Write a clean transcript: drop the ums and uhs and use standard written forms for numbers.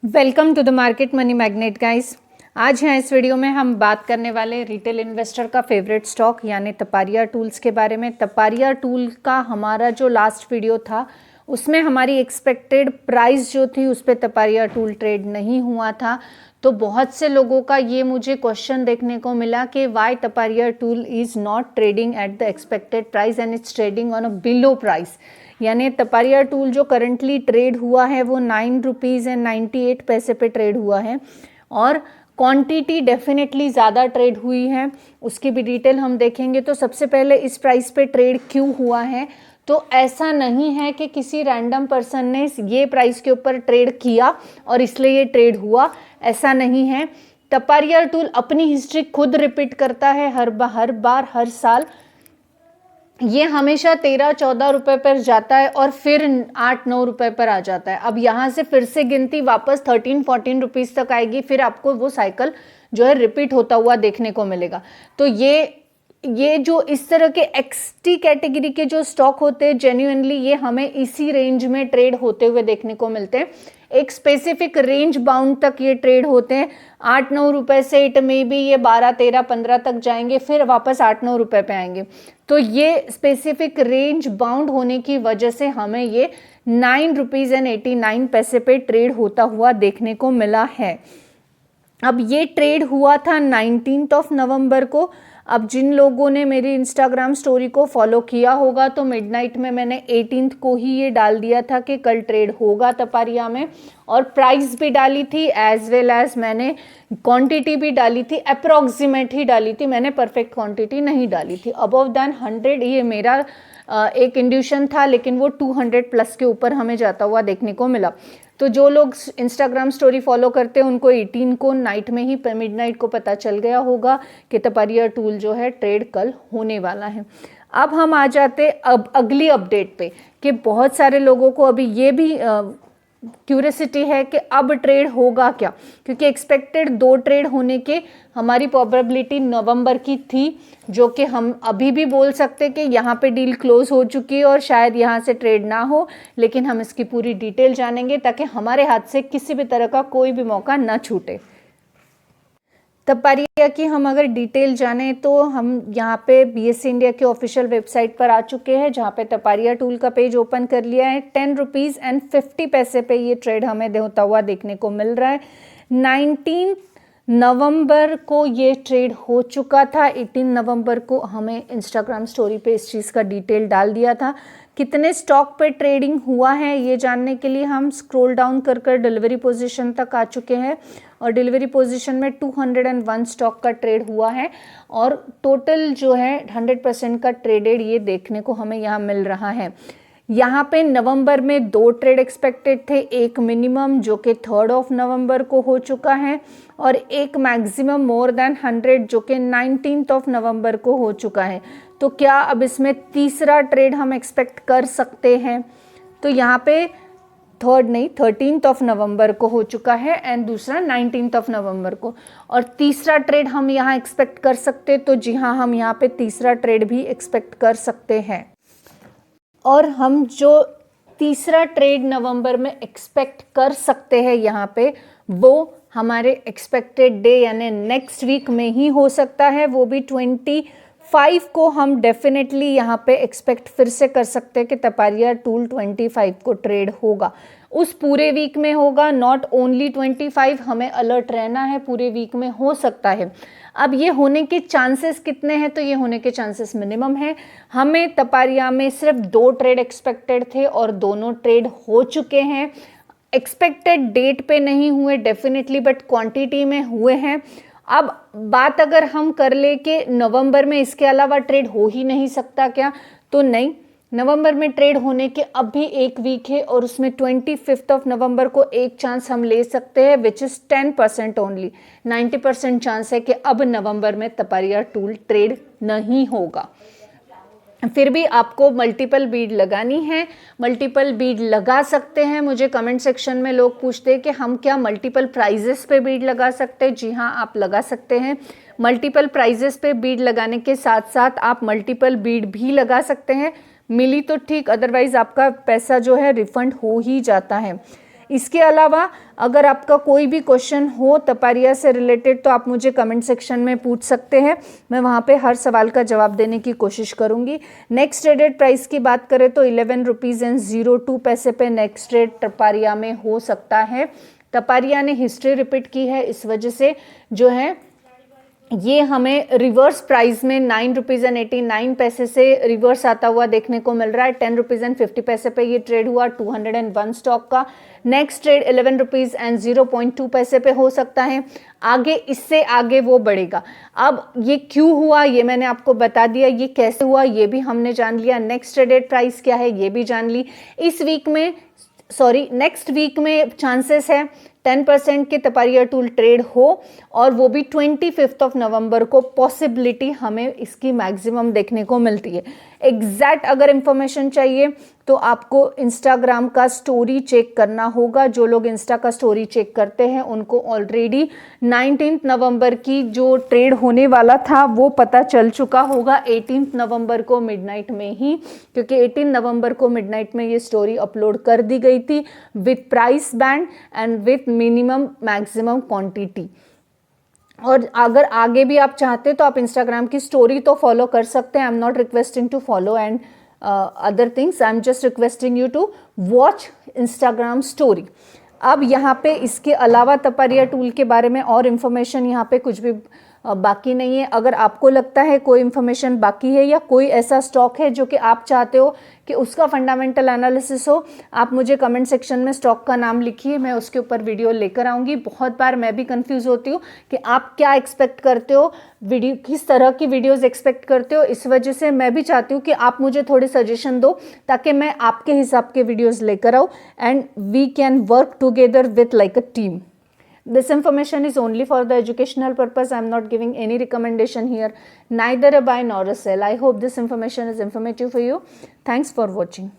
Welcome to the market money magnet guys. आज यहाँ इस वीडियो में हम बात करने वाले रिटेल इन्वेस्टर का फेवरेट स्टॉक यानी तपारिया टूल्स के बारे में। तपारिया टूल का हमारा जो लास्ट वीडियो था उसमें हमारी एक्सपेक्टेड प्राइस जो थी उस पर तपारिया टूल ट्रेड नहीं हुआ था। तो बहुत से लोगों का ये मुझे क्वेश्चन देखने को मिला कि why Taparia tool is not trading at the expected price and it's trading on a below price. यानी तपारिया टूल जो करंटली ट्रेड हुआ है वो 9 रुपीज़ एंड 98 पैसे पे ट्रेड हुआ है और क्वांटिटी डेफिनेटली ज़्यादा ट्रेड हुई है। उसकी भी डिटेल हम देखेंगे। तो सबसे पहले इस प्राइस पे ट्रेड क्यों हुआ है, तो ऐसा नहीं है कि किसी रैंडम पर्सन ने ये प्राइस के ऊपर ट्रेड किया और इसलिए ये ट्रेड हुआ, ऐसा नहीं है। तपारिया टूल अपनी हिस्ट्री खुद रिपीट करता है हर बार हर साल। ये हमेशा 13-14 रुपए पर जाता है और फिर 8-9 रुपए पर आ जाता है। अब यहाँ से फिर से गिनती वापस 13-14 रुपीज़ तक आएगी, फिर आपको वो साइकिल जो है रिपीट होता हुआ देखने को मिलेगा। तो ये जो इस तरह के एक्सटी कैटेगरी के जो स्टॉक होते हैं जेन्युइनली ये हमें इसी रेंज में ट्रेड होते हुए देखने को मिलते हैं। एक स्पेसिफिक रेंज बाउंड तक ये ट्रेड होते हैं। 8-9 रुपए से इट में भी ये 12-13-15 तक जाएंगे, फिर वापस 8-9 रुपए पे आएंगे। तो ये स्पेसिफिक रेंज बाउंड होने की वजह से हमें ये 9 रुपीज़ एंड 89 पैसे पे ट्रेड होता हुआ देखने को मिला है। अब ये ट्रेड हुआ था 19 नवंबर को। अब जिन लोगों ने मेरी इंस्टाग्राम स्टोरी को फॉलो किया होगा तो मिडनाइट में मैंने 18 को ही ये डाल दिया था कि कल ट्रेड होगा तपारिया में, और प्राइस भी डाली थी एज वेल एज मैंने क्वांटिटी भी डाली थी। अप्रॉक्सीमेट ही डाली थी, मैंने परफेक्ट क्वांटिटी नहीं डाली थी। अबव दैन 100 ये मेरा एक इंड्यूशन था, लेकिन वो 200 प्लस के ऊपर हमें जाता हुआ देखने को मिला। तो जो लोग इंस्टाग्राम स्टोरी फॉलो करते हैं उनको 18 को नाइट में ही मिडनाइट को पता चल गया होगा कि तपारिया टूल जो है ट्रेड कल होने वाला है। अब हम आ जाते अब अगली अपडेट पे कि बहुत सारे लोगों को अभी ये भी क्यूरियोसिटी है कि अब ट्रेड होगा क्या, क्योंकि एक्सपेक्टेड 2 ट्रेड होने के हमारी प्रोबेबिलिटी नवंबर की थी, जो कि हम अभी भी बोल सकते कि यहाँ पे डील क्लोज हो चुकी है और शायद यहाँ से ट्रेड ना हो, लेकिन हम इसकी पूरी डिटेल जानेंगे ताकि हमारे हाथ से किसी भी तरह का कोई भी मौका ना छूटे। तपारिया की हम अगर डिटेल जाने तो हम यहाँ पे बीएसई इंडिया के ऑफिशियल वेबसाइट पर आ चुके हैं, जहाँ पे तपारिया टूल का पेज ओपन कर लिया है। 10 रुपीज़ एंड 50 पैसे पे ये ट्रेड हमें होता हुआ देखने को मिल रहा है। 19 नवंबर को ये ट्रेड हो चुका था। 18 नवंबर को हमें इंस्टाग्राम स्टोरी पे इस चीज़ का डिटेल डाल दिया था। कितने स्टॉक पे ट्रेडिंग हुआ है ये जानने के लिए हम स्क्रॉल डाउन कर डिलीवरी पोजीशन तक आ चुके हैं, और डिलीवरी पोजीशन में 201 स्टॉक का ट्रेड हुआ है और टोटल जो है 100% का ट्रेडेड ये देखने को हमें यहाँ मिल रहा है। यहाँ पे नवंबर में 2 ट्रेड एक्सपेक्टेड थे, एक मिनिमम जो कि 3 नवंबर को हो चुका है और एक मैक्सिमम मोर देन 100 जो कि 19 नवंबर को हो चुका है। तो क्या अब इसमें तीसरा ट्रेड हम एक्सपेक्ट कर सकते हैं? तो यहाँ पे 13 नवंबर को हो चुका है एंड दूसरा 19 नवंबर को, और तीसरा ट्रेड हम यहाँ एक्सपेक्ट कर सकते। तो जी हाँ, हम यहाँ पे तीसरा ट्रेड भी एक्सपेक्ट कर सकते हैं। और हम जो तीसरा ट्रेड नवंबर में एक्सपेक्ट कर सकते हैं यहाँ पे, वो हमारे एक्सपेक्टेड डे यानी नेक्स्ट वीक में ही हो सकता है। वो भी 25 को हम डेफिनेटली यहाँ पे एक्सपेक्ट फिर से कर सकते हैं कि तपारिया टूल 25 को ट्रेड होगा। उस पूरे वीक में होगा, नॉट ओनली 25, हमें अलर्ट रहना है, पूरे वीक में हो सकता है। अब ये होने के चांसेस कितने हैं? तो ये होने के चांसेस मिनिमम है। हमें तपारिया में सिर्फ 2 ट्रेड एक्सपेक्टेड थे और दोनों ट्रेड हो चुके हैं। एक्सपेक्टेड डेट पे नहीं हुए डेफिनेटली, बट क्वांटिटी में हुए हैं। अब बात अगर हम कर ले कि नवंबर में इसके अलावा ट्रेड हो ही नहीं सकता क्या, तो नहीं, नवंबर में ट्रेड होने के अब भी एक वीक है और उसमें 25 नवंबर को एक चांस हम ले सकते हैं, विच इज़ 10% ओनली। 90% चांस है कि अब नवंबर में तपारिया टूल ट्रेड नहीं होगा। फिर भी आपको मल्टीपल बीड लगानी है, मल्टीपल बीड लगा सकते हैं। मुझे कमेंट सेक्शन में लोग पूछते हैं कि हम क्या मल्टीपल प्राइजेस पे बीड लगा सकते हैं। जी हाँ, आप लगा सकते हैं। मल्टीपल प्राइजेस पे बीड लगाने के साथ साथ आप मल्टीपल बीड भी लगा सकते हैं। मिली तो ठीक, अदरवाइज आपका पैसा जो है रिफंड हो ही जाता है। इसके अलावा अगर आपका कोई भी क्वेश्चन हो तपारिया से रिलेटेड तो आप मुझे कमेंट सेक्शन में पूछ सकते हैं, मैं वहाँ पे हर सवाल का जवाब देने की कोशिश करूँगी। नेक्स्ट ट्रेडेड प्राइस की बात करें तो 11.02 पे नेक्स्ट ट्रेड तपारिया में हो सकता है। तपारिया ने हिस्ट्री रिपीट की है, इस वजह से जो है ये हमें रिवर्स प्राइस में 9.89 से रिवर्स आता हुआ देखने को मिल रहा है। 10.50 पे ये ट्रेड हुआ 201 स्टॉक का। नेक्स्ट ट्रेड 11.02 पे हो सकता है, आगे इससे आगे वो बढ़ेगा। अब ये क्यों हुआ ये मैंने आपको बता दिया, ये कैसे हुआ ये भी हमने जान लिया। नेक्स्ट ट्रेडेड प्राइस क्या है ये भी जान ली। नेक्स्ट वीक में चांसेस है 10% के तपारिया टूल ट्रेड हो, और वो भी 25 नवंबर को पॉसिबिलिटी हमें इसकी मैक्सिमम देखने को मिलती है। एग्जैक्ट अगर इंफॉर्मेशन चाहिए तो आपको इंस्टाग्राम का स्टोरी चेक करना होगा। जो लोग इंस्टा का स्टोरी चेक करते हैं उनको ऑलरेडी 19 नवंबर की जो ट्रेड होने वाला था वो पता चल चुका होगा 18 नवंबर को मिडनाइट में ही, क्योंकि 18 नवंबर को मिडनाइट में ये स्टोरी अपलोड कर दी गई थी with price band and with minimum maximum quantity. और अगर आगे भी आप चाहते तो आप इंस्टाग्राम की स्टोरी तो फॉलो कर सकते हैं। I am not requesting to follow and other things, I am just requesting you to watch Instagram story. अब यहाँ पे इसके अलावा तपारिया टूल के बारे में और इन्फॉर्मेशन यहाँ पे कुछ भी बाकी नहीं है। अगर आपको लगता है कोई इन्फॉर्मेशन बाकी है या कोई ऐसा स्टॉक है जो कि आप चाहते हो कि उसका फंडामेंटल एनालिसिस हो, आप मुझे कमेंट सेक्शन में स्टॉक का नाम लिखिए, मैं उसके ऊपर वीडियो लेकर आऊँगी। बहुत बार मैं भी कंफ्यूज होती हूँ कि आप क्या एक्सपेक्ट करते हो, वीडियो किस तरह की वीडियोज़ एक्सपेक्ट करते हो। इस वजह से मैं भी चाहती हूँ कि आप मुझे थोड़े सजेशन दो ताकि मैं आपके हिसाब के वीडियोज़ लेकर आऊँ and we can work together with like a team. This information is only for the educational purpose. I am not giving any recommendation here, neither a buy nor a sell. I hope this information is informative for you. Thanks for watching.